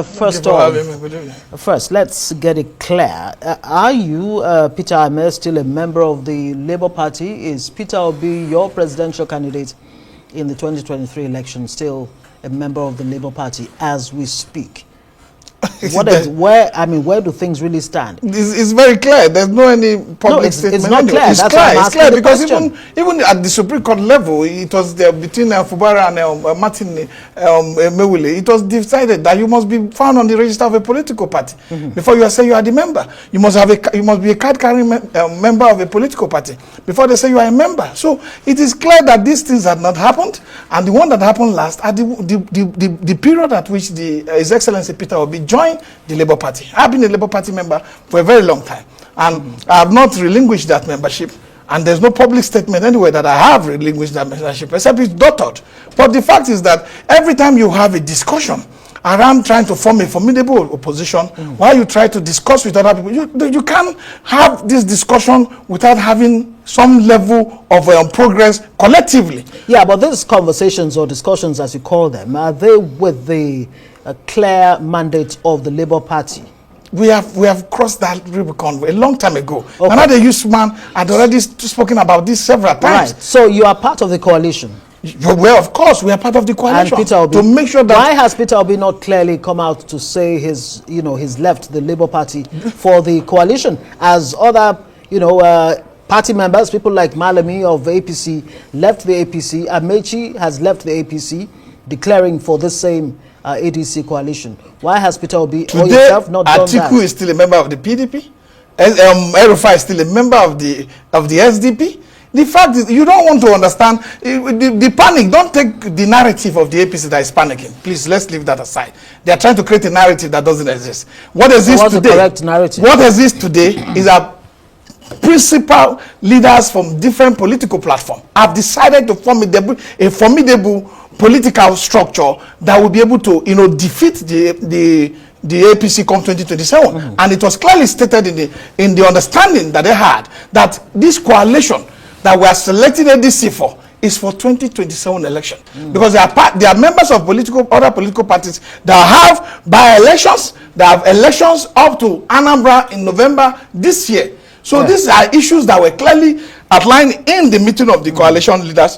First, let's get it clear. Are you, Peter Ameh, still a member of the Labour Party? Is Peter Obi, your presidential candidate in the 2023 election, still a member of the Labour Party as we speak? Where do things really stand? It's very clear. There's no any public statement. It's not clear. It's clear because even at the Supreme Court level, it was there between Fubara and Martin Mewule. It was decided that you must be found on the register of a political party before you say you are the member. You must be a card-carrying member of a political party before they say you are a member. So it is clear that these things had not happened, and the one that happened last at the period at which His Excellency Peter Obi joined the Labour Party. I've been a Labour Party member for a very long time, and I have not relinquished that membership, and there's no public statement anywhere that I have relinquished that membership, except it's dotted. But the fact is that every time you have a discussion around trying to form a formidable opposition, while you try to discuss with other people, you can't have this discussion without having some level of progress collectively. Yeah, but these conversations or discussions, as you call them, are they with the clear mandate of the Labour Party? We have crossed that Rubicon a long time ago. Okay. Another youth man had already spoken about this several times. Right. So you are part of the coalition. Well, of course, we are part of the coalition. And Peter Obi, to make sure that. Why has Peter Obi not clearly come out to say he's left the Labour Party for the coalition, as other party members, people like Malami of APC, left the APC. Amechi has left the APC, declaring for the same ADC coalition. Why has Peter Obi or yourself not done that? Atiku is still a member of the PDP. Erufai is still a member of the SDP. The fact is, you don't want to understand the panic. Don't take the narrative of the APC that is panicking. Please, let's leave that aside. They are trying to create a narrative that doesn't exist. What exists today? The correct narrative? What exists today is that principal leaders from different political platforms have decided to form a formidable political structure that will be able to, defeat the APC come 2027. And it was clearly stated in the understanding that they had that this coalition that we are selecting ADC for is for 2027 election, because they are members of other political parties that have by-elections, that have elections up to Anambra in November this year. So these are issues that were clearly outlined in the meeting of the coalition leaders.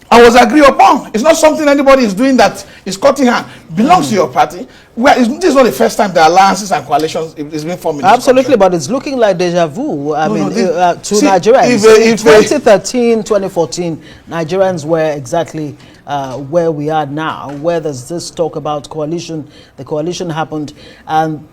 I was agreed upon. It's not something anybody is doing that is cutting hand. Belongs to your party. This is not the first time the alliances and coalitions is being formed in this Absolutely, country. but it's looking like deja vu. To Nigerians. In 2013, 2014, Nigerians were exactly where we are now, where there's this talk about coalition. The coalition happened, and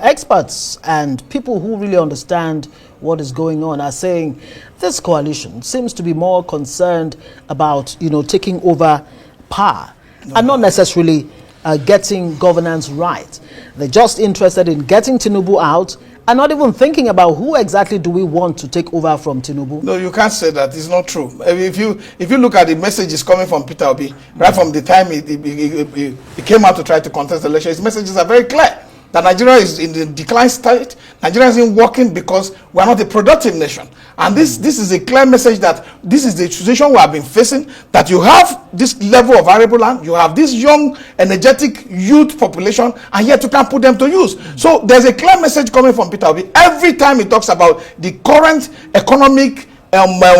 experts and people who really understand what is going on are saying this coalition seems to be more concerned about, taking over power and not necessarily getting governance right. They're just interested in getting Tinubu out and not even thinking about who exactly do we want to take over from Tinubu. No, you can't say that. It's not true. If you look at the messages coming from Peter Obi, right from the time he came out to try to contest the election, his messages are very clear. That Nigeria is in the decline state. Nigeria isn't working because we are not a productive nation. And this is a clear message that this is the situation we have been facing, that you have this level of arable land, you have this young, energetic youth population, and yet you can't put them to use. So there's a clear message coming from Peter Obi. Every time he talks about the current economic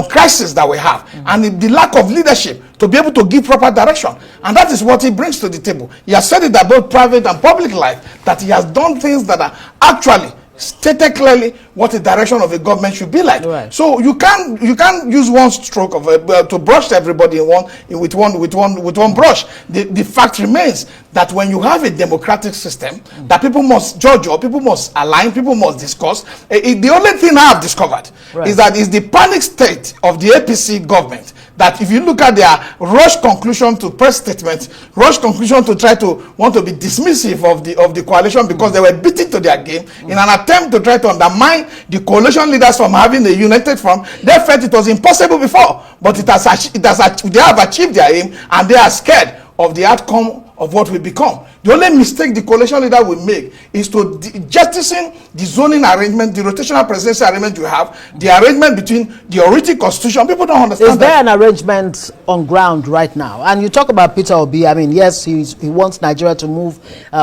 crisis that we have and the lack of leadership to be able to give proper direction, and that is what he brings to the table. He has said it about private and public life, that he has done things that are actually stated clearly what the direction of a government should be like. Right. So you can't use one stroke of to brush everybody with one brush. The fact remains that when you have a democratic system, that people must judge or people must align, people must discuss. The only thing I have discovered is that is the panic state of the APC government. That if you look at their rush conclusion to press statements, rush conclusion to try to want to be dismissive of the coalition because they were beaten to their game in an attempt to try to undermine the coalition leaders from having a united front, they felt it was impossible before, but they have achieved their aim, and they are scared of the outcome of what we become. The only mistake the coalition leader will make is to jettison the zoning arrangement, the rotational presidency arrangement you have, the arrangement between the original constitution. People don't understand. Is there an arrangement on ground right now? And you talk about Peter Obi. I mean, yes, he wants Nigeria to move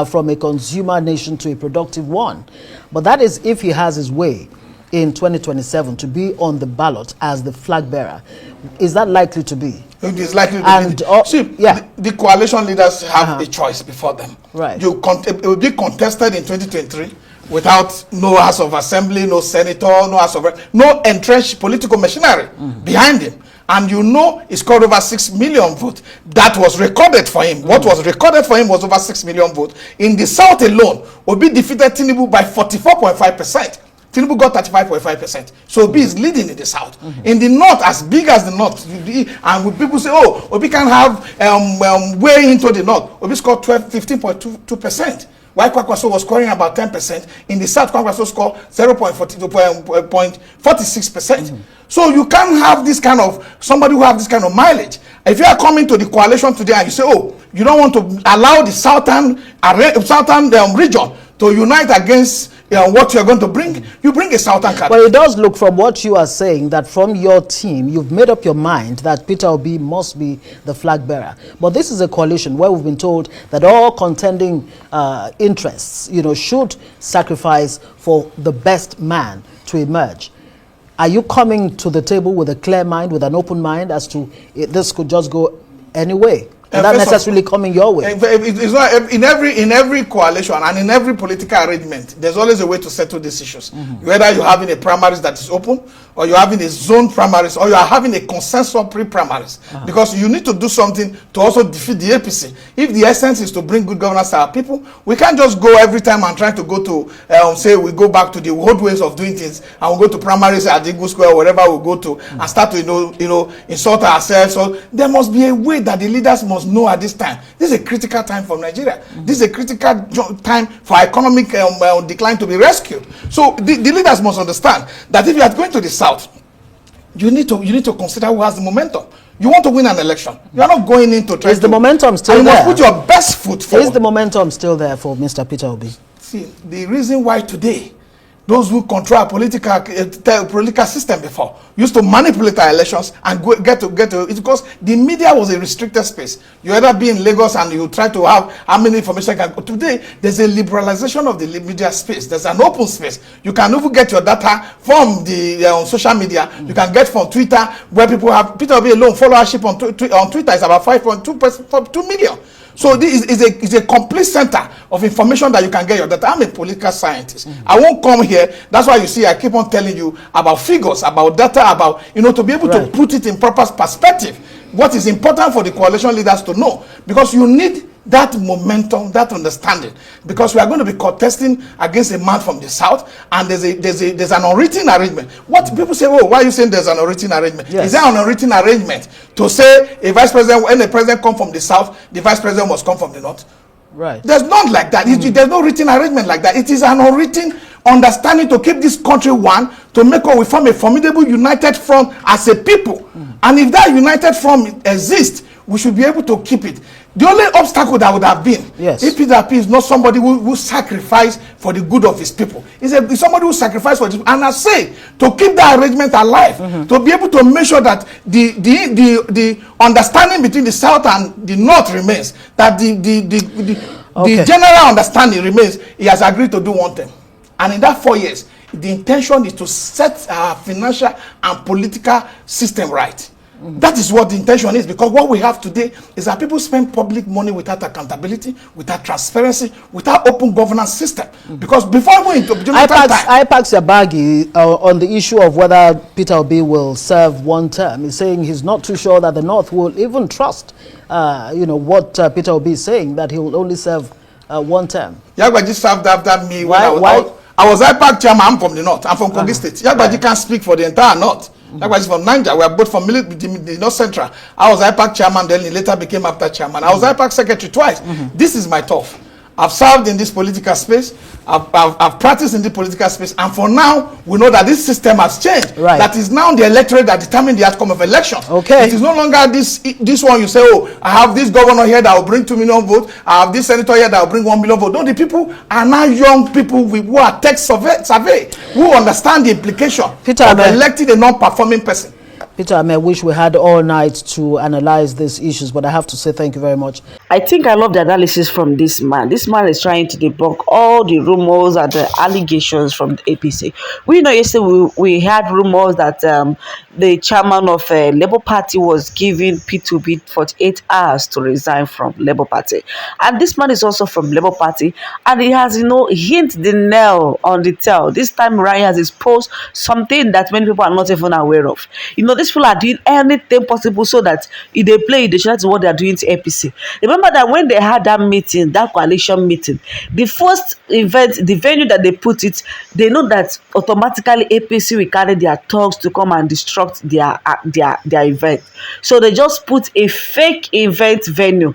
from a consumer nation to a productive one. But that is if he has his way in 2027 to be on the ballot as the flag bearer. Is that likely to be? It is likely to be. See, yeah. the coalition leaders have a choice before them. Right. It will be contested in 2023 without no House of Assembly, no senator, no House of no entrenched political machinery behind him. And you know he scored over 6 million votes. That was recorded for him. What was recorded for him was over 6 million votes. In the South alone, Obi defeated Tinubu by 44.5%. Tinubu got 35.5%. So Obi is leading in the South. In the North, as big as the North, and when people say, oh, Obi can have way into the North, Obi scored 15.2%. While Kwakwaso was scoring about 10%. In the South, Kwakwaso scored 0.46%. So you can't have this kind of, somebody who have this kind of mileage. If you are coming to the coalition today and you say, oh, you don't want to allow the southern region to unite against what you're going to bring, you bring a southern candidate. Well, it does look from what you are saying that from your team, you've made up your mind that Peter Obi must be the flag bearer. But this is a coalition where we've been told that all contending interests, should sacrifice for the best man to emerge. Are you coming to the table with a clear mind, with an open mind as to this could just go any way? Not necessarily coming your way. It's not in every coalition and in every political arrangement. There's always a way to settle these issues. Whether you're having a primaries that is open, or you're having a zone primaries, or you are having a consensus pre-primaries, because you need to do something to also defeat the APC. If the essence is to bring good governance to our people, we can't just go every time and try to go to say we go back to the old ways of doing things and we go to primaries at Eagle Square or wherever we go to and start to insult ourselves. So there must be a way that the leaders must know at this time. This is a critical time for Nigeria. This is a critical time for economic decline to be rescued. So the leaders must understand that if you are going to the South, you need to consider who has the momentum. You want to win an election. You are not going in to try. Is the momentum still there? You must put your best foot forward. Is the momentum still there for Mr. Peter Obi? See, the reason why today those who control our political system before used to manipulate our elections and get to it because the media was a restricted space. You either be in Lagos and you try to have how many information can go. Today, there's a liberalization of the media space. There's an open space. You can even get your data from the social media. You can get from Twitter, where people have Peter Obi alone followership on Twitter is about 5.2 million. So this is a complete center of information that you can get your data. I'm a political scientist. I won't come here. That's why you see I keep on telling you about figures, about data, about, to be able to put it in proper perspective. What is important for the coalition leaders to know. Because you need that momentum, that understanding. Because we are going to be contesting against a man from the South, and there's an unwritten arrangement. What people say, oh, why are you saying there's an unwritten arrangement? Yes. Is there an unwritten arrangement to say a vice president, when a president comes from the South, the vice president must come from the North? Right. There's none like that. There's no written arrangement like that. It is an unwritten understanding to keep this country one, to make sure we form a formidable united front as a people. And if that united front exists, we should be able to keep it. The only obstacle that would have been, if Peter Obi is not somebody who sacrificed for the good of his people, he's somebody who sacrificed for his people. And I say, to keep that arrangement alive, to be able to make sure that the understanding between the South and the North remains, that the general understanding remains, he has agreed to do one thing. And in that 4 years, the intention is to set our financial and political system right. That is what the intention is, because what we have today is that people spend public money without accountability, without transparency, without open governance system. Because before we into IPAC's Yabagi on the issue of whether Peter Obi will serve one term, is saying he's not too sure that the North will even trust, what Peter Obi is saying, that he will only serve one term. Yagbaji served after me. Why? I was IPAC chairman. I'm from the North. I'm from Kogi State. Yagbaji can't speak for the entire North. Yagbaji is from Niger. We are both from the North Central. I was IPAC chairman, then he later became after chairman. I was IPAC secretary twice. This is my turf. I've served in this political space. I've practiced in the political space, and for now, we know that this system has changed. Right. That is now the electorate that determine the outcome of elections. Okay. It is no longer this one you say, oh, I have this governor here that will bring 2 million votes. I have this senator here that will bring 1 million votes. No, the people are now young people who are tech survey, who understand the implication Peter of Ameh. electing a non-performing person. Peter, I wish we had all night to analyze these issues, but I have to say thank you very much. I think I love the analysis from this man. This man is trying to debunk all the rumors and the allegations from the APC. We know yesterday we had rumors that the chairman of Labour Party was giving P2B 48 hours to resign from Labour Party. And this man is also from Labour Party, and he has, hit the nail on the tail. This time Ryan has exposed something that many people are not even aware of. These people are doing anything possible so that if they play, they should what they are doing to APC. Remember that when they had that meeting, that coalition meeting, the first event, the venue that they put it, they know that automatically APC will carry their thugs to come and disrupt their event. So they just put a fake event venue.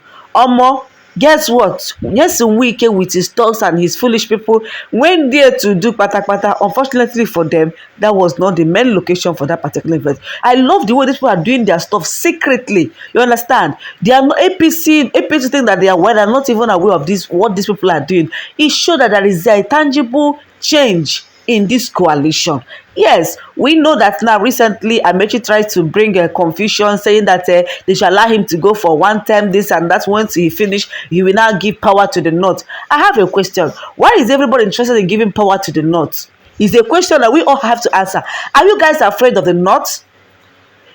Guess what? Yes, Wike with his thugs and his foolish people went there to do pata. Unfortunately for them, that was not the main location for that particular event. I love the way these people are doing their stuff secretly. You understand? They are not APC think that they are well, they're not even aware of this, what these people are doing. It shows that there is a tangible change in this coalition. Yes, we know that now recently Amechi tried to bring a confusion, saying that they shall allow him to go for one term, this and that. Once he finish, he will now give power to the North. I have a question. Why is everybody interested in giving power to the North? It's a question that we all have to answer. Are you guys afraid of the North?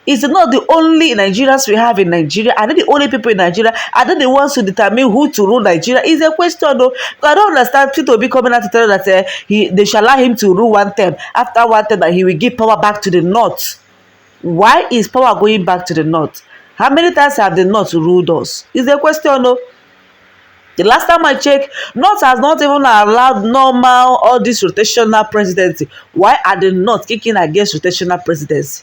Is it not the only Nigerians we have in Nigeria? Are they the only people in Nigeria? Are they the ones who determine who to rule Nigeria? It's a question, though. I don't understand people be coming out to tell that they shall allow him to rule one term. After one term, that he will give power back to the North. Why is power going back to the North? How many times have the North ruled us? It's a question, though. The last time I checked, North has not even allowed normal all this rotational presidency. Why are the North kicking against rotational presidency?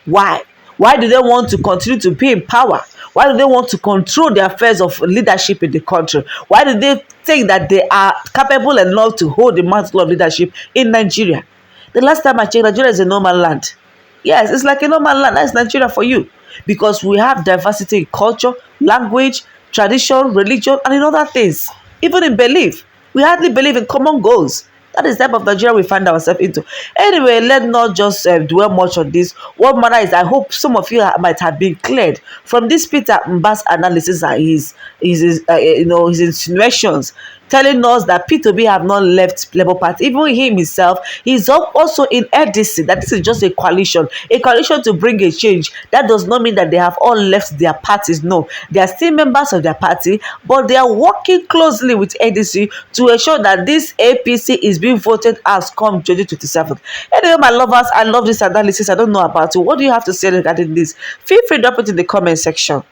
Why? Why do they want to continue to be in power? Why do they want to control the affairs of leadership in the country? Why do they think that they are capable enough to hold the mantle of leadership in Nigeria? The last time I checked, Nigeria is a normal land. Yes, it's like a normal land. That's Nigeria for you. Because we have diversity in culture, language, tradition, religion, and in other things. Even in belief. We hardly believe in common goals. That is the type of Nigeria we find ourselves into. Anyway, let's not just dwell much on this. What matter is, I hope some of you might have been cleared from this Peter Mbah's analysis and his insinuations, telling us that P2B have not left Labour Party. Even him himself, he's also in NDC, that this is just a coalition to bring a change. That does not mean that they have all left their parties. No, they are still members of their party, but they are working closely with NDC to ensure that this APC is being voted as come 2027. Anyway, my lovers, I love this analysis. I don't know about you. What do you have to say regarding this? Feel free to drop it in the comment section.